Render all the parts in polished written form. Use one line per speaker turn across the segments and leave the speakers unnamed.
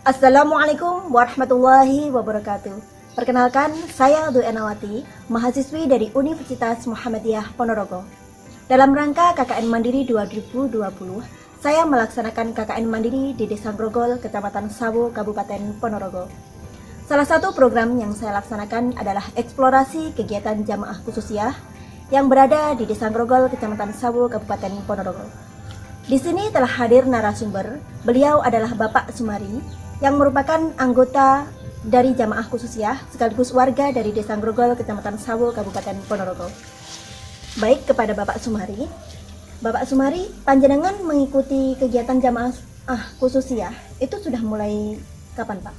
Assalamualaikum warahmatullahi wabarakatuh. Perkenalkan, saya Dwi Enawati, mahasiswi dari Universitas Muhammadiyah Ponorogo. Dalam rangka KKN Mandiri 2020, saya melaksanakan KKN Mandiri di Desa Grogol, Kecamatan Sawo, Kabupaten Ponorogo. Salah satu program yang saya laksanakan adalah eksplorasi kegiatan jamaah khususiyah yang berada di Desa Grogol, Kecamatan Sawo, Kabupaten Ponorogo. Di sini telah hadir narasumber. Beliau adalah Bapak Sumari yang merupakan anggota dari jamaah khususiyah sekaligus warga dari Desa Grogol, Kecamatan Sawo, Kabupaten Ponorogo. Baik, kepada Bapak Sumari. Bapak Sumari, panjenengan mengikuti kegiatan jamaah khususiyah itu sudah mulai kapan, Pak?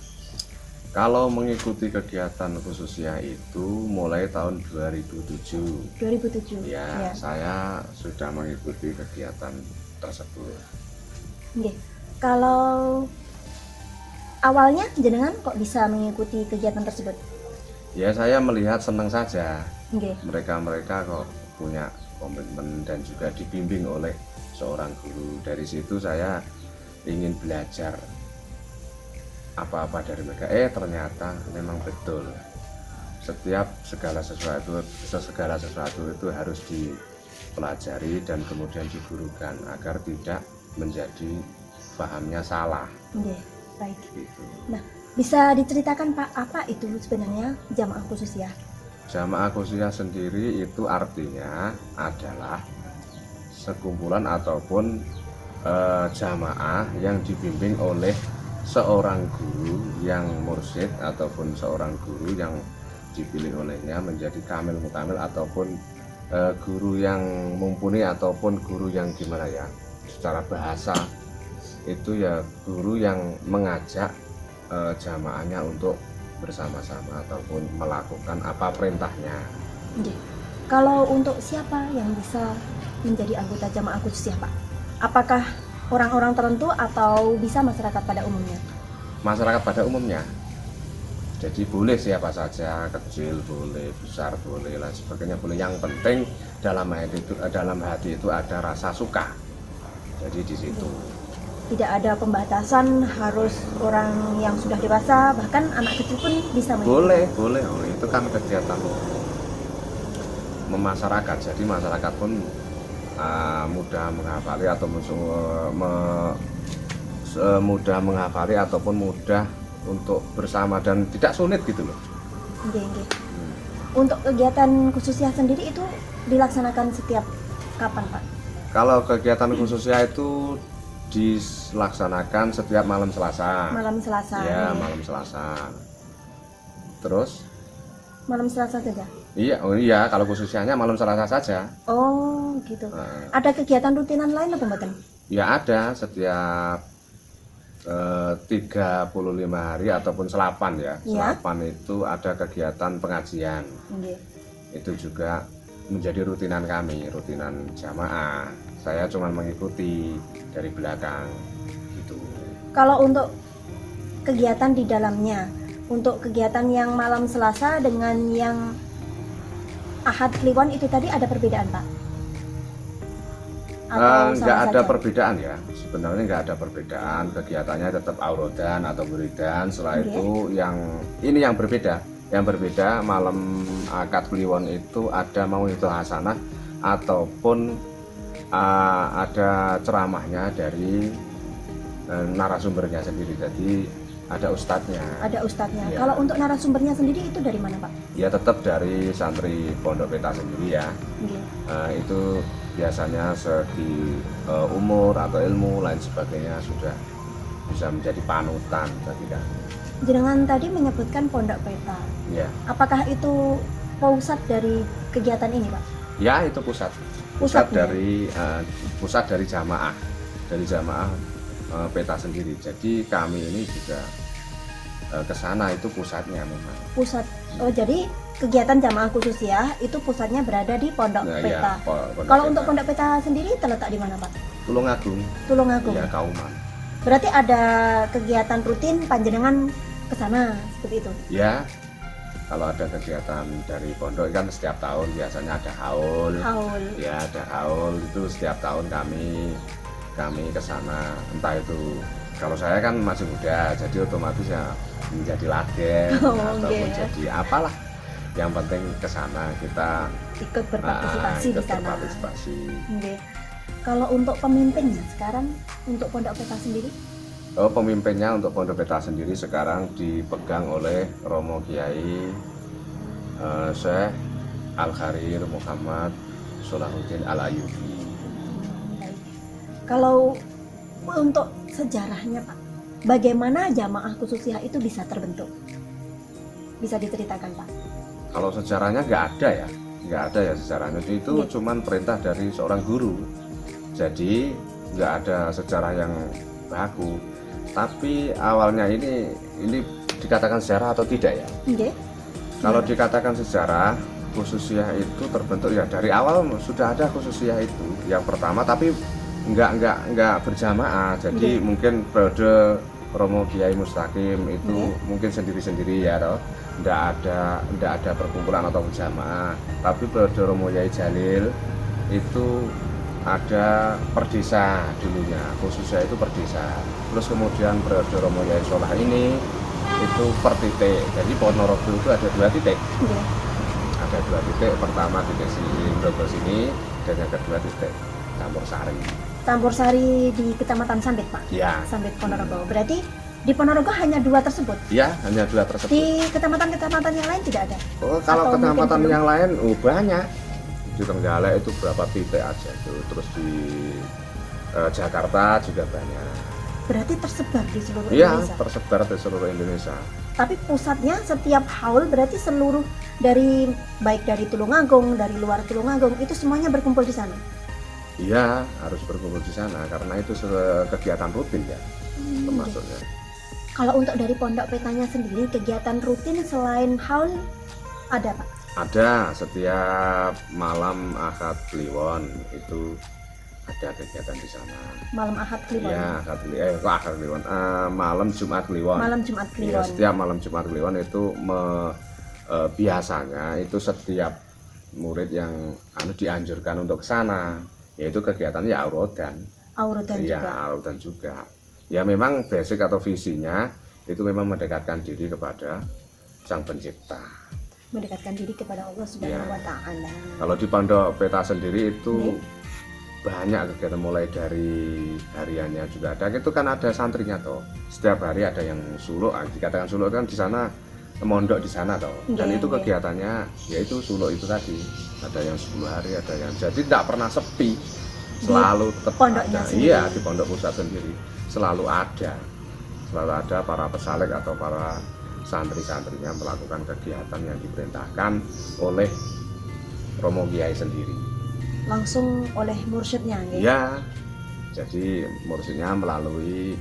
Kalau mengikuti kegiatan khususnya itu mulai tahun 2007.
2007.
Ya, saya sudah mengikuti kegiatan tersebut.
Oke. Kalau awalnya jenengan kok bisa mengikuti kegiatan tersebut?
Ya, saya melihat senang saja.
Oke.
Mereka kok punya komitmen dan juga dibimbing oleh seorang guru. Dari situ saya ingin belajar apa-apa dari mereka. Ternyata memang betul. Setiap segala sesuatu itu harus dipelajari dan kemudian digurukan agar tidak menjadi pahamnya salah.
Oke, baik.
Gitu.
Nah, bisa diceritakan Pak, apa itu sebenarnya jamaah khususiyah?
Jamaah khususiyah sendiri itu artinya adalah sekumpulan ataupun jamaah yang dibimbing oleh seorang guru yang mursyid ataupun seorang guru yang dipilih olehnya menjadi kamil mukamil ataupun guru yang mumpuni ataupun guru yang gimana ya, secara bahasa itu ya guru yang mengajak jamaahnya untuk bersama-sama ataupun melakukan apa perintahnya.
Oke. Kalau untuk siapa yang bisa menjadi anggota jamaah khususiyah, Pak? Apakah orang-orang tertentu atau bisa masyarakat pada umumnya?
Masyarakat pada umumnya. Jadi boleh siapa saja, kecil boleh, besar boleh, lain sebagainya boleh. Yang penting dalam hati itu ada rasa suka. Jadi di situ.
Tidak ada pembatasan harus orang yang sudah dewasa, bahkan anak kecil pun bisa mengikuti.
Boleh. Oh, itu kan kegiatan memasyarakat. Jadi masyarakat pun mudah menghafali atau mudah menghafali ataupun mudah untuk bersama dan tidak sulit gitu loh.
Oke. Untuk kegiatan khususiyah sendiri itu dilaksanakan setiap kapan, Pak?
Kalau kegiatan khususnya itu dilaksanakan setiap malam Selasa.
Malam Selasa.
Ya, malam Selasa. Terus?
Malam Selasa saja.
Iya, kalau khususnya malam Selasa saja.
Oh, gitu. Ada kegiatan rutinan lain apa mboten?
Ya ada setiap 35 hari ataupun selapan ya. Selapan itu ada kegiatan pengajian. Itu juga menjadi rutinan kami, rutinan jamaah. Saya cuma mengikuti dari belakang gitu.
Kalau untuk kegiatan di dalamnya, untuk kegiatan yang malam Selasa dengan yang Ahad Kliwon itu tadi ada perbedaan, Pak?
Nggak ada perbedaan ya, sebenarnya nggak ada perbedaan. Kegiatannya tetap aurodan atau wiridan. Setelah itu ini yang berbeda. Yang berbeda malam akad kliwon itu ada mau'idhah hasanah ataupun ada ceramahnya dari narasumbernya sendiri. Jadi ada ustadznya.
Ada ustadznya.
Ya.
Kalau untuk narasumbernya sendiri itu dari mana, Pak?
Ya tetap dari santri Pondok Peta sendiri ya. Itu biasanya segi umur atau ilmu lain sebagainya sudah bisa menjadi panutan bagi kami.
Jenengan tadi menyebutkan Pondok Peta.
Ya.
Apakah itu pusat dari kegiatan ini, Pak?
Ya, itu pusat dari jamaah Peta sendiri. Jadi kami ini juga ke sana, itu pusatnya memang.
Pusat. Oh, jadi kegiatan jamaah khususiyah itu pusatnya berada di Pondok Peta.
Ya, Pondok
Kalau
Peta.
untuk Pondok Peta sendiri terletak di mana, Pak?
Tulungagung.
Tulungagung.
Ya, Kauman.
Berarti ada kegiatan rutin panjenengan ke sana seperti itu?
Ya, kalau ada kegiatan dari pondok kan setiap tahun biasanya ada haul. Ya, ada haul itu setiap tahun kami ke sana, entah itu Kalau saya kan masih muda, jadi otomatis ya menjadi lagen ataupun
Oke.
jadi apalah. Yang penting ke sana kita
Ikut berpartisipasi di
ikut
sana.
berpartisipasi.
Oke. Kalau untuk pemimpinnya sekarang untuk Pondok Peta sendiri?
Oh, pemimpinnya untuk Pondok Peta sendiri sekarang dipegang oleh Romo Kiai Syekh Al-Kharir Muhammad Solahuddin Al-Ayyubi.
Baik. Kalau untuk sejarahnya Pak, bagaimana jamaah khususiyah itu bisa terbentuk? Bisa diceritakan Pak?
Kalau sejarahnya nggak ada ya sejarahnya. Itu
Iya.
cuman perintah dari seorang guru. Jadi nggak ada sejarah yang baku. Tapi awalnya ini dikatakan sejarah atau tidak ya?
Oke.
Kalau dikatakan sejarah, khususiyah itu terbentuk ya dari awal sudah ada khususiyah itu. Yang pertama, tapi nggak berjamaah. Jadi
Iya.
mungkin periode Romo Kiai Mustaqim itu
Iya.
mungkin sendiri-sendiri ya, toh. Nggak ada perkumpulan atau berjamaah. Tapi periode Romo Kiai Jalil itu ada perdesa dulunya, khususnya itu perdesa. Terus kemudian periode Romo Kiai Solah ini itu per titik. Jadi Ponorogo itu ada 2 titik.
Oke.
Ada 2 titik. Pertama titik Brebes ini dan yang kedua titik Campur Sari.
Campur Sari di Kecamatan Sambit Pak.
Ya,
Sambit Ponorogo. Berarti di Ponorogo hanya 2 tersebut.
ya hanya 2 tersebut.
Di kecamatan-kecamatan yang lain tidak ada.
Oh, kalau
Atau mungkin
kecamatan
belum?
yang lain banyak. Di Trenggalek itu berapa titik aja tuh. Terus di Jakarta juga banyak.
Berarti tersebar di seluruh
Iya,
Indonesia.
tersebar di seluruh Indonesia.
Tapi pusatnya setiap haul berarti seluruh dari baik dari Tulungagung, dari luar Tulungagung itu semuanya berkumpul di sana.
Iya, harus berkumpul di sana karena itu kegiatan rutin ya, termasuknya.
Kalau untuk dari Pondok Petanya sendiri kegiatan rutin selain haul ada Pak?
Ada setiap malam Ahad Kliwon itu ada kegiatan di sana.
Malam Ahad Kliwon.
Iya, Ahad Kliwon. Malam Jumat Kliwon.
Malam Jumat
Iya,
Kliwon.
setiap malam Jumat Kliwon itu biasanya itu setiap murid yang dianjurkan untuk ke sana, yaitu kegiatannya aurodan.
Aurodan
Iya,
juga.
aurodan juga. Ya memang basic atau visinya itu memang mendekatkan diri kepada Sang Pencipta.
Mendekatkan diri kepada Allah Subhanahu
Ya.
wa taala.
Kalau di Pondok Peta sendiri itu
Oke.
banyak kegiatan mulai dari hariannya juga ada. Itu kan ada santrinya toh. Setiap hari ada yang suluk, dikatakan suluk kan di sana mondok di sana toh. Dan
Oke,
itu
oke.
kegiatannya yaitu suluk itu tadi. Ada yang 10 hari, ada yang jadi tidak pernah sepi. Selalu tetap
pondoknya
ada.
sendiri.
Iya, di pondok pusat sendiri selalu ada. Selalu ada para pesalek atau para santri-santrinya melakukan kegiatan yang diperintahkan oleh Romo Kiai sendiri.
Langsung oleh mursyidnya nggih.
Ya, jadi mursyidnya melalui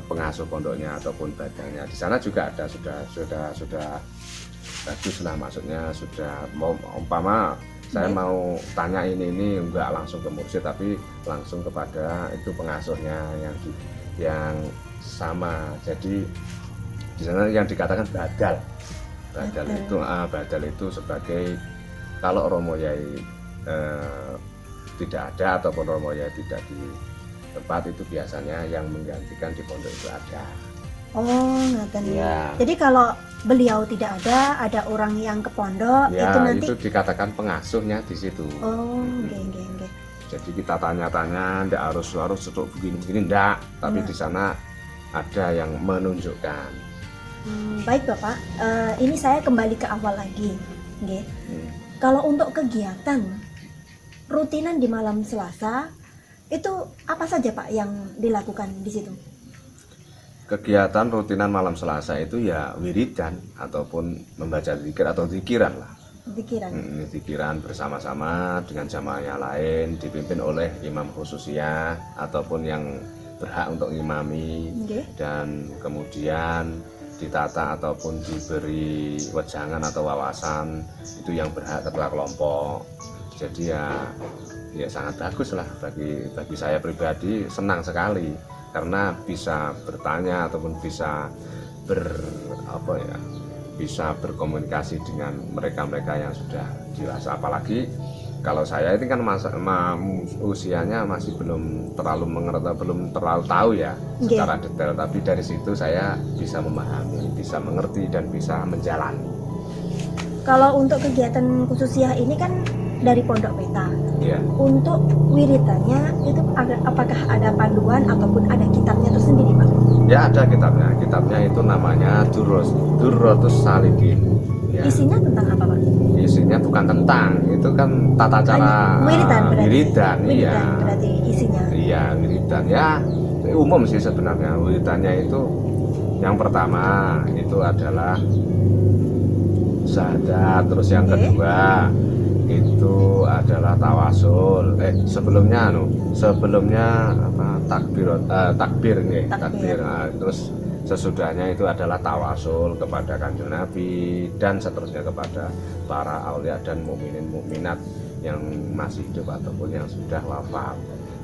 pengasuh pondoknya ataupun badangnya. Di sana juga ada sudah bagus lah, maksudnya sudah mau umpama saya
Baik.
mau tanya ini enggak langsung ke mursyid tapi langsung kepada itu pengasuhnya yang sama. Jadi di sana yang dikatakan badal. Badal itu sebagai kalau Romo Yai tidak ada ataupun Romo Yai tidak di tempat itu biasanya yang menggantikan di pondok itu ada.
Oh, ngaten.
Iya.
Jadi kalau beliau tidak ada orang yang ke pondok
Ya,
itu nanti
itu dikatakan pengasuhnya di situ.
oh, nggih.
Jadi kita tanya-tanya, ndak harus cetuk begini-begini, ndak. Tapi
Iya.
di sana ada yang menunjukkan.
Baik Bapak, ini saya kembali ke awal lagi, nggih. Kalau untuk kegiatan rutinan di malam Selasa itu apa saja Pak yang dilakukan di situ?
Kegiatan rutinan malam Selasa itu ya wiridan ataupun membaca zikir atau zikiran lah.
Pikiran.
Zikiran bersama-sama dengan jamaah yang lain dipimpin oleh imam khususnya ataupun yang berhak untuk ngimami,
Nggih.
dan kemudian ditata ataupun diberi wejangan atau wawasan itu yang berhak ketua kelompok. Jadi ya sangat bagus lah bagi saya pribadi, senang sekali karena bisa bertanya ataupun bisa bisa berkomunikasi dengan mereka-mereka yang sudah dewasa, apalagi kalau saya ini kan usianya masih belum terlalu mengerti, belum terlalu tahu ya secara detail, tapi dari situ saya bisa memahami, bisa mengerti dan bisa menjalani.
Kalau untuk kegiatan khususiyah ini kan dari Pondok Peta.
Ya.
Untuk wiridannya itu apakah ada panduan ataupun ada kitabnya tersendiri, Pak?
Ya, ada kitabnya. Kitabnya itu namanya Durratus Salikin. Ya.
Isinya tentang apa, Pak?
Isinya bukan tentang, itu kan tata cara
wiridan berarti.
Wiridan, iya.
Berarti isinya.
Iya, wiridan ya. Umum sih sebenarnya. Wiridannya itu yang pertama itu adalah syahadat, terus yang kedua itu adalah tawasul. Sebelumnya apa, takbir. Nah, terus sesudahnya itu adalah tawasul kepada Kanjeng Nabi dan seterusnya kepada para aulia dan mukminin mukminat yang masih hidup ataupun yang sudah wafat.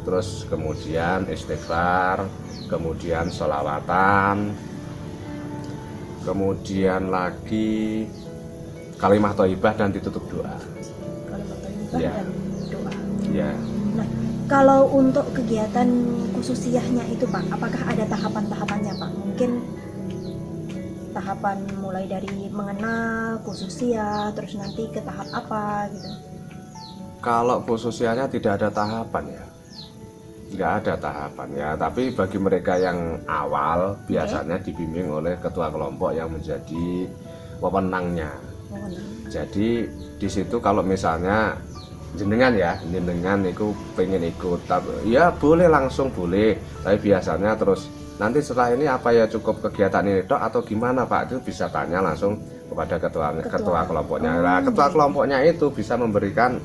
Terus kemudian istighfar, kemudian sholawatan, kemudian lagi kalimah thayyibah dan ditutup doa. Ya.
Dan doa.
Ya.
Nah, kalau untuk kegiatan khususiyahnya itu, Pak, apakah ada tahapan-tahapannya, Pak? Mungkin tahapan mulai dari mengenal khususiyah, terus nanti ke tahap apa gitu.
Kalau khususiyahnya tidak ada tahapan ya, nggak ada tahapan ya. Tapi bagi mereka yang awal biasanya dibimbing oleh ketua kelompok yang menjadi wewenangnya. Jadi di situ kalau misalnya jenengan itu pengen ikut, ya boleh, langsung boleh, tapi biasanya terus nanti setelah ini apa ya, cukup kegiatan ini dok atau gimana Pak, itu bisa tanya langsung kepada ketua kelompoknya. Nah, ketua kelompoknya itu bisa memberikan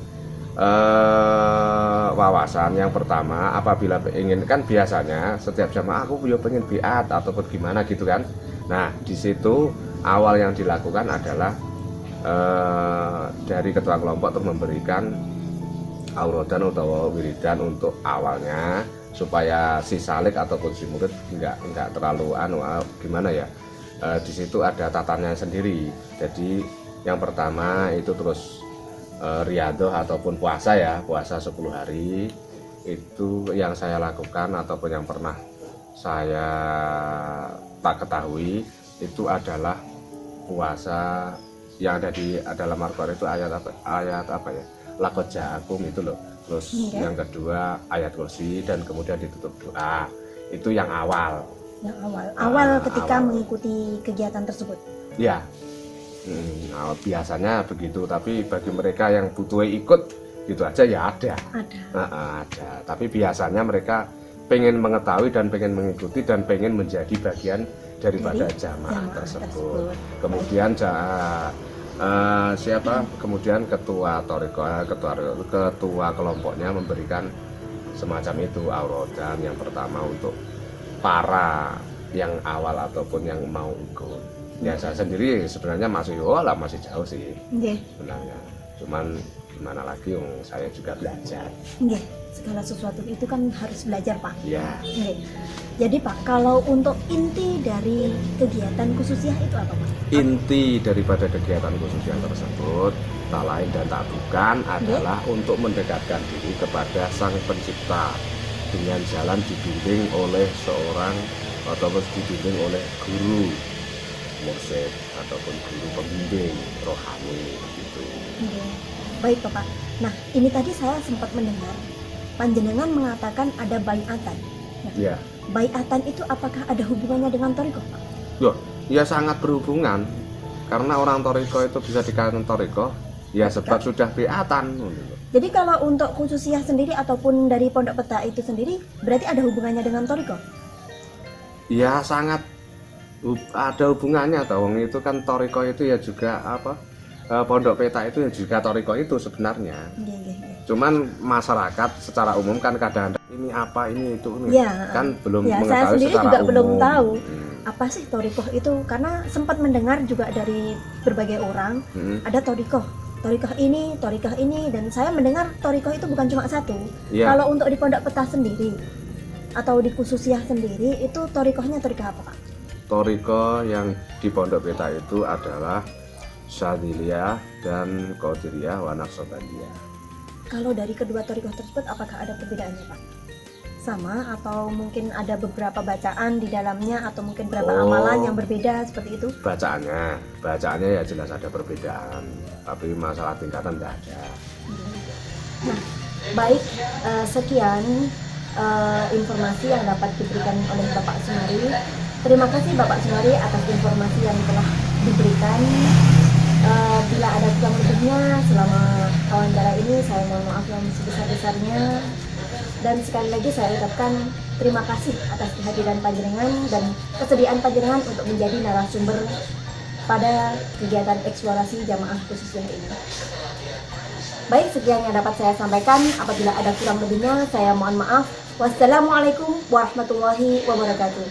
wawasan. Yang pertama, apabila ingin, kan biasanya setiap jamaah aku pengen biat ataupun gimana gitu kan. Nah, di situ awal yang dilakukan adalah dari ketua kelompok untuk memberikan auradan atau wiridan untuk awalnya, supaya si salik ataupun si murid nggak terlalu gimana ya. Di situ ada tatannya sendiri. Jadi yang pertama itu terus riyadhah ataupun puasa ya, puasa 10 hari. Itu yang saya lakukan ataupun yang pernah saya tak ketahui itu adalah puasa yang ada di dalam Al-Qur'an itu ayat apa ya, laqad ja'akum itu loh. Terus yang kedua ayat kursi dan kemudian ditutup doa. Itu yang awal.
Yang awal ketika mengikuti kegiatan tersebut.
Ya. Biasanya begitu, tapi bagi mereka yang butuh ikut gitu aja ya ada. Ada. Tapi biasanya mereka pengen mengetahui dan pengen mengikuti dan pengen menjadi bagian daripada jamaah tersebut. Kemudian kemudian ketua kelompoknya memberikan semacam itu auradan yang pertama untuk para yang awal ataupun yang mau ikut. Ya saya sendiri sebenarnya masih jauh sih sebenarnya. Cuman gimana lagi, saya juga belajar.
Segala sesuatu itu kan harus belajar, Pak.
Ya.
Jadi Pak, kalau untuk inti dari kegiatan khususiyah itu apa, Pak?
Inti daripada kegiatan khususiyah tersebut tak lain dan tak bukan adalah untuk mendekatkan diri kepada Sang Pencipta dengan jalan dibimbing oleh seorang ataupun dibimbing oleh guru mursyid ataupun guru pembimbing rohani gitu.
Baik Bapak. Nah, ini tadi saya sempat mendengar panjenengan mengatakan ada baiatan. Nah, baiatan itu apakah ada hubungannya dengan thariqah, Pak?
Ya sangat berhubungan. Karena orang thariqah itu bisa dikatakan thariqah ya sebab sudah baiatan.
Jadi kalau untuk khususiyah sendiri ataupun dari Pondok Peta itu sendiri berarti ada hubungannya dengan thariqah? Ya
sangat ada hubungannya, dong. Itu kan thariqah itu ya juga Pondok Peta itu ya juga thariqah itu sebenarnya. Cuman masyarakat secara umum kan kadang-kadang ini apa ini itu kan belum mengetahui
saya sendiri
secara
juga
umum.
Belum tahu apa sih thariqah itu, karena sempat mendengar juga dari berbagai orang ada thariqah ini, dan saya mendengar thariqah itu bukan cuma satu. Kalau untuk di Pondok Peta sendiri atau di khususiyah sendiri itu thariqahnya thariqah apa, Pak?
Thariqah yang di Pondok Peta itu adalah Syadziliyah dan Qadiriyah wa Naqsabandiyah.
Kalau dari kedua thariqah tersebut apakah ada perbedaannya Pak? Sama atau mungkin ada beberapa bacaan di dalamnya atau mungkin beberapa amalan yang berbeda seperti itu?
Bacaannya ya jelas ada perbedaan, tapi masalah tingkatan tidak ada.
Nah, baik, sekian informasi yang dapat diberikan oleh Bapak Sumari. Terima kasih Bapak Sumari atas informasi yang telah diberikan. Bila ada kurang lebihnya selama wawancara ini, saya mohon maaf yang sebesar-besarnya. Dan sekali lagi saya ucapkan terima kasih atas kehadiran panjenengan dan kesediaan panjenengan untuk menjadi narasumber pada kegiatan eksplorasi jamaah khusus yang ini. Baik, sekian yang dapat saya sampaikan. Apabila ada kurang lebihnya, saya mohon maaf. Wassalamualaikum warahmatullahi wabarakatuh.